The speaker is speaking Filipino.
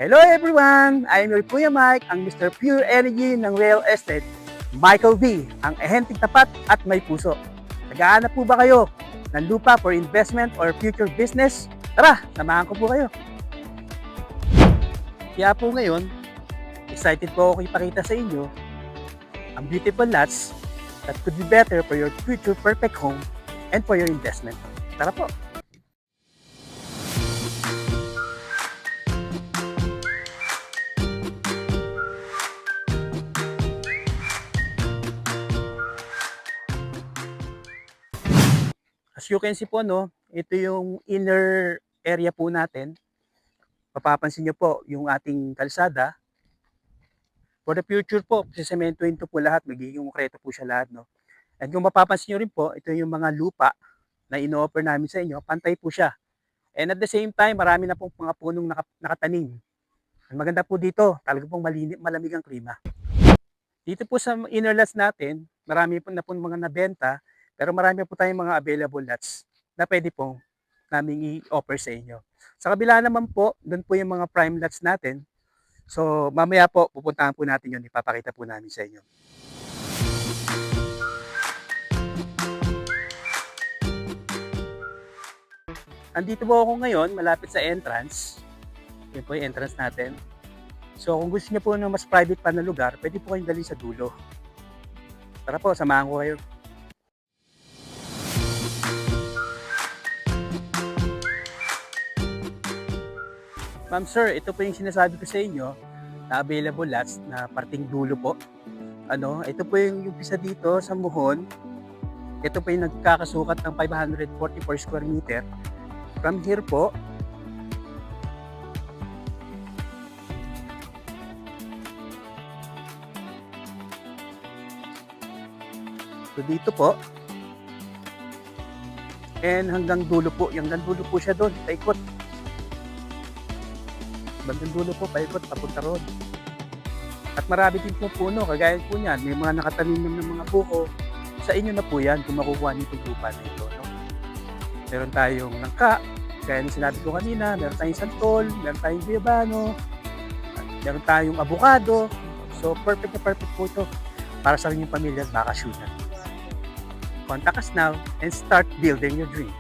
Hello everyone! I am your Kuya Mike, ang Mr. Pure Energy ng Real Estate, Michael V, ang ehenteng tapat at may puso. Nag-aanap po ba kayo ng lupa for investment or future business? Tara, samahan ko po kayo. Kaya po ngayon, excited po ako ipakita sa inyo ang beautiful lots that could be better for your future perfect home and for your investment. Tara po! As you can see po, no, ito yung inner area po natin. Mapapansin nyo po yung ating kalsada. For the future po, sisementoin to po lahat, magiging konkreto po siya lahat. No? And kung mapapansin nyo rin po, ito yung mga lupa na ino-offer namin sa inyo, pantay po siya. And at the same time, marami na pong mga punong nakatanim. Ang maganda po dito, talaga pong malamig ang klima. Dito po sa inner lots natin, marami po na po mga nabenta, pero marami po tayong mga available lots na pwede pong namin i-offer sa inyo. Sa kabila naman po, doon po yung mga prime lots natin. So mamaya po, pupuntahan po natin yun, ipapakita po namin sa inyo. Andito po ako ngayon, malapit sa entrance. Yan po yung entrance natin. So kung gusto niyo po ng mas private pa na lugar, pwede po kayong dali sa dulo. Tara po, samahan ko kayo. Ma'am sir, ito po yung sinasabi ko sa inyo na available lots na parting dulo po. Ito po yung umpisa dito sa Muhon. Ito po yung nagkakasukat ng 544 square meter. From here po, so dito po, and hanggang dulo po, hanggang dulo po siya doon, paikot. Bandang dulo po, paikot, papunta roon. At marami din po puno, kagaya po niyan, may mga nakatanim ng mga buko. Sa inyo na po yan kung makukuha niyo itong lupa na ito. No? Meron tayong nangka, kaya yung sinabi ko kanina, meron tayong santol, meron tayong guyabano, meron tayong avocado. So perfect na perfect po ito para sa inyong pamilya at bakasyonan. Contact us now and start building your dream.